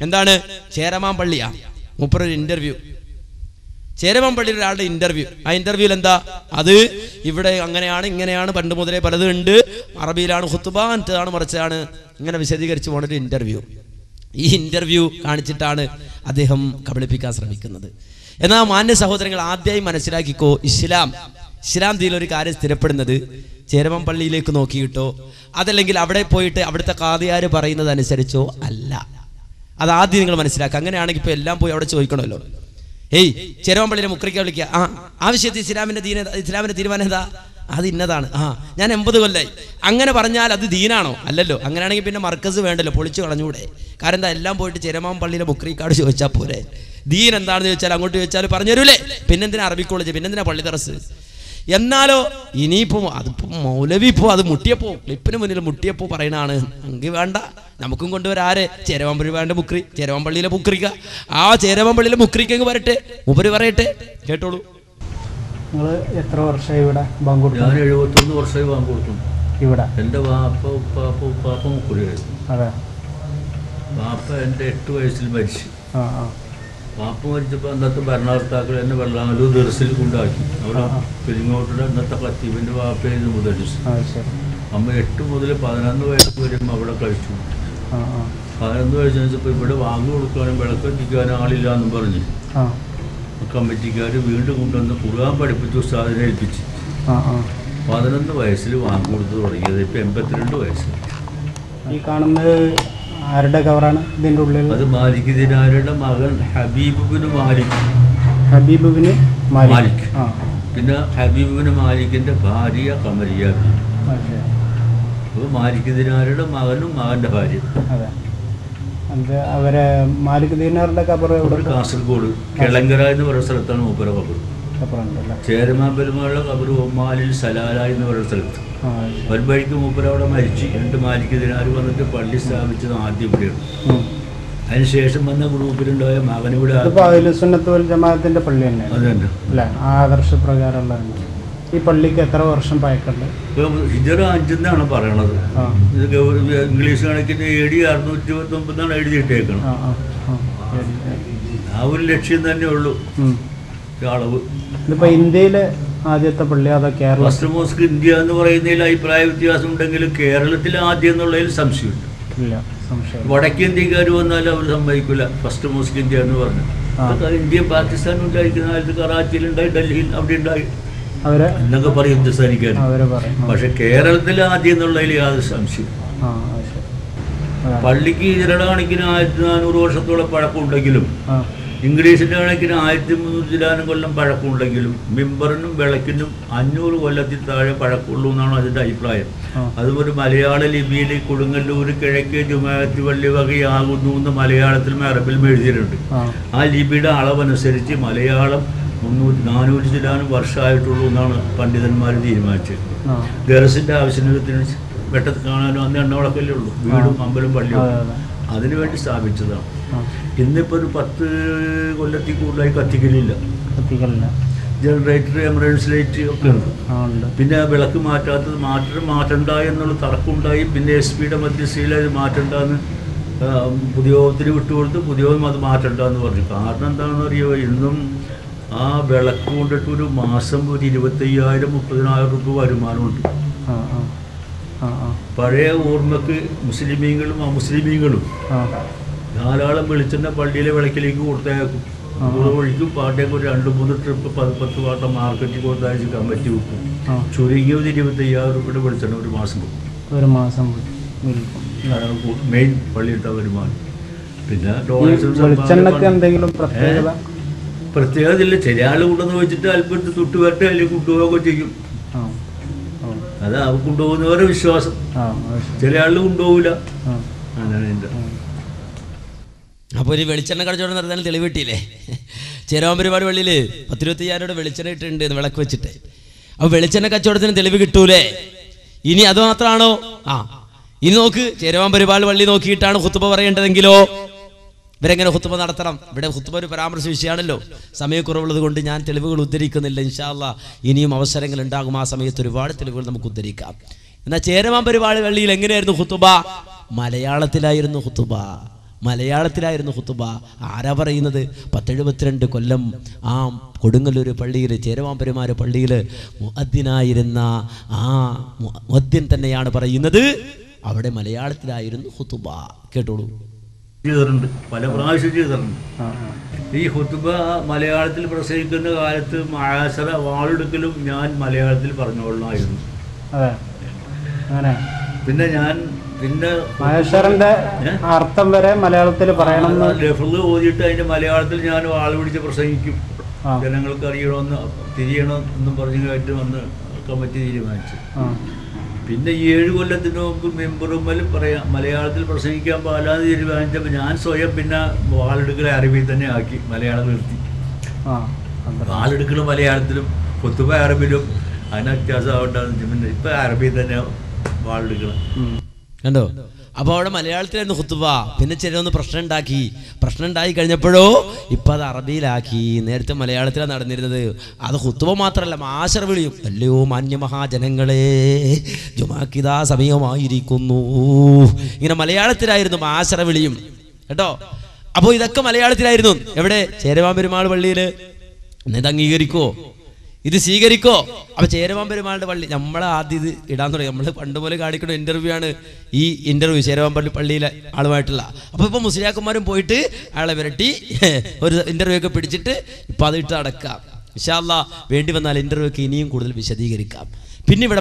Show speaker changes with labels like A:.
A: എന്താണ്? ചേരമാൻ പള്ളിയാ മൂപ്പരൊരു ഇന്റർവ്യൂ, ചേരമാൻ പള്ളിയിൽ ഒരാളുടെ ഇന്റർവ്യൂ. ആ ഇന്റർവ്യൂവിൽ എന്താ? അത് ഇവിടെ അങ്ങനെയാണ് ഇങ്ങനെയാണ് പണ്ട് മുതലേ പലതും ഉണ്ട്, അറബിയിലാണ് ഖുത്ബ, മറ്റേതാണ് മറിച്ചാണ്, ഇങ്ങനെ വിശദീകരിച്ച് പോകുന്നൊരു ഇന്റർവ്യൂ. ഈ ഇന്റർവ്യൂ കാണിച്ചിട്ടാണ് അദ്ദേഹം കബളിപ്പിക്കാൻ ശ്രമിക്കുന്നത്. എന്നാൽ മാന്യ സഹോദരങ്ങൾ, ആദ്യമായി മനസ്സിലാക്കിക്കോ, ഇസ്ലാം ദീനിലൊരു കാര്യം സ്ഥിരപ്പെടുന്നത് ചേരമാൻ പള്ളിയിലേക്ക് നോക്കിയിട്ടോ അതല്ലെങ്കിൽ അവിടെ പോയിട്ട് അവിടുത്തെ ഖാദിയാർ പറയുന്നത് അനുസരിച്ചോ അല്ല. അതാദ്യം നിങ്ങൾ മനസ്സിലാക്കുക. അങ്ങനെയാണെങ്കിൽ ഇപ്പൊ എല്ലാം പോയി അവിടെ ചോദിക്കണമല്ലോ, ഏയ് ചേരമാൻ പള്ളിയിലെ മുക്രിക്ക വിളിക്കുക, ആ വിഷയത്തിൽ ഇസ്ലാമിന്റെ തീരുമാനം എന്താ? അത് ഇന്നതാണ്. ഞാൻ 80 കൊല്ലായി. അങ്ങനെ പറഞ്ഞാൽ അത് ദീനാണോ? അല്ലല്ലോ. അങ്ങനെയാണെങ്കിൽ പിന്നെ മർക്കസ് വേണ്ടല്ലോ, പൊളിച്ചു കളഞ്ഞൂടെ? കാരണം എന്താ, എല്ലാം പോയിട്ട് ചേരമാൻ പള്ളിയിലെ മുക്രിക്കാട് ചോദിച്ചാൽ പോരെ? ദീൻ എന്താണെന്ന് ചോദിച്ചാൽ അങ്ങോട്ട് ചോദിച്ചാൽ പറഞ്ഞു തരൂലേ? പിന്നെന്തിനാ അറബി കോളേജ്, പിന്നെന്തിനാ പള്ളി ദറസ്? എന്നാലോ ഇനിയിപ്പോ അതിപ്പോ മൗലവി ഇപ്പോ അത് മുട്ടിയപ്പോ ക്ലിപ്പിന് മുന്നിൽ മുട്ടിയപ്പോ പറയണാണ്, എങ്കിൽ വേണ്ട, നമുക്കും കൊണ്ടുവരാരെ ചേരമാൻ പള്ളിയുടെ മുക്രി, ചേരമാൻ പള്ളിയിലെ മുക്രിക്ക, ആ ചേരമാൻ പള്ളിയിലെ മുക്രിക്കെങ്കിൽ വരട്ടെ, മൂപ്പര് പറയട്ടെ, കേട്ടോളൂ.
B: നിങ്ങൾ എത്ര വർഷമായി ഇവിടെ ബാങ്ക് കൊടുത്തു?
C: ഞാൻ 71 വർഷമായി ബാങ്ക് കൊടുത്തു
B: ഇവിടെ.
C: എൻ്റെ വാപ്പ ഉപ്പാപ്പ മുക്കുരിയായിരുന്നു.
B: അതെ.
C: വാപ്പ എൻ്റെ 8 വയസ്സിൽ മരിച്ചു. വാപ്പ മരിച്ചപ്പോൾ അന്നത്തെ ഭരണകർത്താക്കൾ എന്നെ വെള്ളാങ്ങല്ലൂർ ദർസിൽ കൊണ്ടാക്കി. അവിടെ പെരിങ്ങോട്ടുള്ള അന്നത്തെ ഖത്തീബിൻ്റെ വാപ്പയായിരുന്നു മുദരിസ്. അമ്മ 8 മുതൽ 11 വയസ്സ് വരെ അവിടെ കഴിച്ചു. 11 വയസ്സ് വെച്ചപ്പോൾ ഇവിടെ വാങ്ങി കൊടുക്കാനും വിളക്കെത്തിക്കാനും ആളില്ല എന്നും പറഞ്ഞ് കമ്മിറ്റിക്കാർ വീണ്ടും കൊണ്ടുവന്ന് ഖുർആൻ പഠിപ്പിച്ച് ഉസ്താദിനെ ഏൽപ്പിച്ച് 11 വയസ്സിൽ വാങ്ങി കൊടുത്ത് തുടങ്ങിയത്. ഇപ്പം 82 വയസ്സ്.
B: ഈ കാണുന്നത് ആരുടെ കവറാണ് ഇതിൻ്റെ ഉള്ളിൽ?
C: അത് മാലിക് ദിനാരുടെ മകൻ ഹബീബുബിന് മാലിക്.
B: ഹബീബുബിന് മാലിക്.
C: പിന്നെ ഹബീബുബിന് മാലിക്കിൻ്റെ ഭാര്യ കമരിയ. അപ്പോൾ മാലിക് ദിനാരുടെ മകനും മകൻ്റെ ഭാര്യ.
B: അതെ. അത് അവരെ മാലിക് ദീനാറിന്റെ ഖബർ
C: കാസർഗോഡ് കിളങ്കര എന്ന് പറയുന്ന സ്ഥലത്താണ് മൂപ്പര ഖബർ. ചേരമാൻ പെരുമാളുടെ ഖബർ ഒമാലിൽ സലാല എന്ന് പറയുന്ന സ്ഥലത്ത്. വൽബഴിക്ക് മൂപ്പര അവിടെ മരിച്ച് 2 മാലിക് ദിനാർ വന്നിട്ട് പള്ളി സ്ഥാപിച്ചത് ആദ്യം ഇവിടെയാണ്. അതിനുശേഷം വന്ന ഗ്രൂപ്പിലുണ്ടായ മകനിവിടെ
B: സുന്നത്ത് വൽ ജമാഅത്തിന്റെ പള്ളി തന്നെ അല്ലേ? ആദർശപ്രകാരമുള്ള ഈ പള്ളിക്ക് എത്ര വർഷം പഴക്കമുണ്ട്?
C: ഹിജറ 5 പറയണത്. ഇത് ഇംഗ്ലീഷ് കണക്കിന് AD 629 എഴുതിയിട്ടേക്കണം. ആ ഒരു ലക്ഷ്യം തന്നെ ഉള്ളൂ അളവ്.
B: ഇതിപ്പോ ഇന്ത്യയിലെ ആദ്യത്തെ പള്ളി അതോ കേരള?
C: ഫസ്റ്റ് മോസ്ക് ഇന്ത്യ എന്ന് പറയുന്നതിൽ അഭിപ്രായ വ്യത്യാസം ഉണ്ടെങ്കിലും കേരളത്തിൽ ആദ്യം എന്നുള്ളതിൽ സംശയമില്ല. വടക്കേന്ത്യക്കാർ വന്നാലും അവർ സമ്മതിക്കില്ല ഫസ്റ്റ് മോസ്ക് ഇന്ത്യ എന്ന് പറഞ്ഞു. ഇന്ത്യ പാകിസ്ഥാൻ ഉണ്ടായിരിക്കുന്ന കാലത്ത് കറാച്ചിയിലുണ്ടായി, ഡൽഹിയിൽ അവിടെ ഉണ്ടായി എന്നൊക്കെ പറയും ഹിന്ദുസ്ഥാനിക്കാൻ. പക്ഷെ കേരളത്തിൽ ആദ്യം എന്നുള്ളതിൽ യാതൊരു സംശയം. പള്ളിക്ക് ഇതിരുടെ കണക്കിന് 1400 വർഷത്തോളം പഴക്കമുണ്ടെങ്കിലും ഇംഗ്ലീഷിന്റെ കണക്കിന് 1300 കൊല്ലം പഴക്കമുണ്ടെങ്കിലും മിമ്പറിനും വിളക്കിനും 500 കൊല്ലത്തിൽ താഴെ പഴക്കമുള്ളൂ എന്നാണ് അതിന്റെ അഭിപ്രായം. അതുപോലെ മലയാള ലിപിയിൽ കൊടുങ്ങല്ലൂർ കിഴക്കേ ജുമാഅത്ത് പള്ളി വകയാകുന്നു എന്ന് മലയാളത്തിലും അറബിലും എഴുതിയിട്ടുണ്ട്. ആ ലിപിയുടെ അളവനുസരിച്ച് മലയാളം 400 വർഷമായിട്ടുള്ളൂ എന്നാണ് പണ്ഡിതന്മാർ തീരുമാനിച്ചത്. ദർസിന്റെ ആവശ്യത്തിന് വെട്ടത്ത് കാണാനും അന്ന് എണ്ണവിളക്കല്ലേ ഉള്ളൂ, വീടും അമ്പലം പള്ളിയും അതിനുവേണ്ടി സ്ഥാപിച്ചതാണ്. ഇന്നിപ്പോൾ ഒരു 10 കൊല്ലത്തിൽ കൂടുതലായി കത്തിക്കലില്ല. ജനറേറ്റർ, എമറൻസ് ലൈറ്റ് ഒക്കെ ഉണ്ട്. പിന്നെ വിളക്ക് മാറ്റണ്ട എന്നുള്ള തർക്കമുണ്ടായി. പിന്നെ SP മധ്യസ്ഥയിൽ അത് മാറ്റണ്ടെന്ന് പുതിയോത്തിന് വിട്ടുകൊടുത്ത് പുതിയോനും അത് മാറ്റണ്ടെന്ന് പറഞ്ഞു. കാരണം എന്താണെന്ന് അറിയുമോ, ഇന്നും ആ വിളക്ക് കൊണ്ടിട്ട് ഒരു മാസം ഒരു 25,000-30,000 രൂപ വരുമാനമുണ്ട്. പഴയ ഓർമ്മക്ക് മുസ്ലിമീങ്ങളും അമുസ്ലിമീങ്ങളും ധാരാളം വെളിച്ചെണ്ണ പള്ളിയിലെ വിളക്കിലേക്ക് കൊടുത്തയക്കും. ഒഴിക്കും പാട്ടേക്ക് ഒരു 2-3 ട്രിപ്പ് 10 പാട്ട മാർക്കറ്റിൽ കൊടുത്തയച്ച് കമ്മിറ്റി വെക്കും. ചുരുങ്ങിയത് 25,000 രൂപയുടെ വെളിച്ചെണ്ണ ഒരു മാസം മെയിൻ പള്ളിയിട്ട വരുമാനം. പിന്നെ പ്രത്യേകത ഇല്ല. ചില ആൾ കൊണ്ടുവന്ന് വെച്ചിട്ട് അല്പം തൊട്ട് വരട്ടെ അല്ലെങ്കിൽ കൊണ്ടുപോവുകയൊക്കെ ചെയ്യും. അതാ കൊണ്ടുപോകുന്നവരെ വിശ്വാസം. ചില ആൾ കൊണ്ടുപോകില്ല.
A: അപ്പോൾ ഒരു വെളിച്ചെണ്ണ കടച്ചോടെ നടത്താൻ തെളിവ് കിട്ടിയില്ലേ? ചേരാൻ പരിപാടി പള്ളിയിൽ 10-25,000 വെളിച്ചെണ്ണ ഇട്ടുണ്ട് വിളക്ക് വെച്ചിട്ട്. അപ്പോൾ വെളിച്ചെണ്ണ കച്ചവടത്തിന് തെളിവ് കിട്ടൂലേ? ഇനി അത് മാത്രമാണോ? ഇനി നോക്ക്, ചേരുവാൻ പരിപാടി പള്ളി നോക്കിയിട്ടാണ് ഖുത്ബ പറയേണ്ടതെങ്കിലോ ഇവരെങ്ങനെ ഖുത്ബ നടത്തണം? ഇവിടെ ഖുത്ബ ഒരു പരാമർശ വിഷയമാണല്ലോ. സമയക്കുറവുള്ളത് കൊണ്ട് ഞാൻ തെളിവുകൾ ഉദ്ധരിക്കുന്നില്ല. ഇൻഷാ അല്ലാഹ് ഇനിയും അവസരങ്ങൾ ഉണ്ടാകും. ആ സമയത്ത് ഒരുപാട് തെളിവുകൾ നമുക്ക് ഉദ്ധരിക്കാം. എന്നാൽ ചേരമാൻ പരിപാടി പള്ളിയിൽ എങ്ങനെയായിരുന്നു ഖുത്ബ? മലയാളത്തിലായിരുന്നു ഖുത്ബ. മലയാളത്തിലായിരുന്നു ഖുതുബ. ആരാ പറയുന്നത്? 1072 കൊല്ലം ആ കൊടുങ്ങല്ലൂർ പള്ളിയിൽ, ചേരവാമ്പെരുമാർ പള്ളിയിൽ മുഅദ്ദിനായിരുന്ന ആ മുഅദ്ദിൻ തന്നെയാണ് പറയുന്നത്, അവിടെ മലയാളത്തിലായിരുന്നു ഖുതുബ. കേട്ടോളൂ.
C: ചെയ്തിട്ടുണ്ട്, പല പ്രാവശ്യം ചെയ്തിട്ടുണ്ട്. ഈ ഖുതുബ മലയാളത്തിൽ പ്രസംഗിക്കുന്ന കാലത്ത് മആശറ വാളെടുക്കലും ഞാൻ മലയാളത്തിൽ പറഞ്ഞോളായിരുന്നു. പിന്നെ
B: മഹേശ്വരന്റെ അർത്ഥം വരെ മലയാളത്തിൽ പറയണം.
C: ലഫ്ള് ഓതിയിട്ട് അതിന്റെ മലയാളത്തിൽ ഞാൻ വാൾ പിടിച്ച് പ്രസംഗിക്കും. ജനങ്ങൾക്ക് അറിയണമെന്ന് തിരിയണമെന്നും പറഞ്ഞായിട്ട് വന്ന് കമ്മിറ്റി തീരുമാനിച്ചു. പിന്നെ 7 കൊല്ലത്തിന് മുമ്പ് മെമ്പറുമ്മൽ പറയാം മലയാളത്തിൽ പ്രസംഗിക്കാൻ പാടില്ലാന്ന് തീരുമാനിച്ചപ്പോൾ ഞാൻ സ്വയം പിന്നെ വാളെടുക്കൽ അറബിയിൽ തന്നെ ആക്കി, മലയാളം നിർത്തി. വാളെടുക്കലും മലയാളത്തിലും ഖുതുബ അറബിയിലും അതിന് വ്യത്യാസം ആവണ്ടെന്ന് പിന്നെ ഇപ്പം അറബിയിൽ തന്നെ വാളെടുക്കണം.
A: കണ്ടോ? അപ്പോൾ അവിടെ മലയാളത്തിലായിരുന്നു ഖുതുബ. പിന്നെ ചിലരൊന്ന് പ്രശ്നം ഉണ്ടായി കഴിഞ്ഞപ്പോഴോ ഇപ്പം അത് അറബിയിലാക്കി. നേരത്തെ മലയാളത്തിലാണ് നടന്നിരുന്നത്. അത് ഖുതുബ മാത്രമല്ല, മാശർ വിളിയും. അല്ലയോ മാന്യമഹാജനങ്ങളെ, ജുമാക്കിതാ സമയമായിരിക്കുന്നു. ഇങ്ങനെ മലയാളത്തിലായിരുന്നു മാശർ വിളിയും. കേട്ടോ? അപ്പോൾ ഇതൊക്കെ മലയാളത്തിലായിരുന്നു. എവിടെ? ചേരവാമ്പെരുമാൾ പള്ളിയിൽ. ഇത് അംഗീകരിക്കോ? ഇത് സ്വീകരിക്കോ? അപ്പൊ ചേരവാമ്പെരുമാളുടെ പള്ളി നമ്മളെ ആദ്യം ഇത് ഇടാൻ തുടങ്ങി. നമ്മൾ പണ്ട് പോലെ കാണിക്കുന്ന ഇന്റർവ്യൂ ആണ് ഈ ഇന്റർവ്യൂ, ചേരവാമ്പള്ളി പള്ളിയിലെ ആളുമായിട്ടുള്ള. അപ്പൊ ഇപ്പൊ മുസ്ലിയാക്കന്മാരും പോയിട്ട് അയാളെ വിരട്ടി ഒരു ഇന്റർവ്യൂ ഒക്കെ പിടിച്ചിട്ട് ഇപ്പൊ അത് ഇട്ട് അടക്കാം. ഇൻഷാ അല്ലാഹ് വേണ്ടി വന്നാൽ ഇന്റർവ്യൂ ഒക്കെ ഇനിയും കൂടുതൽ വിശദീകരിക്കാം. പിന്നെ ഇവിടെ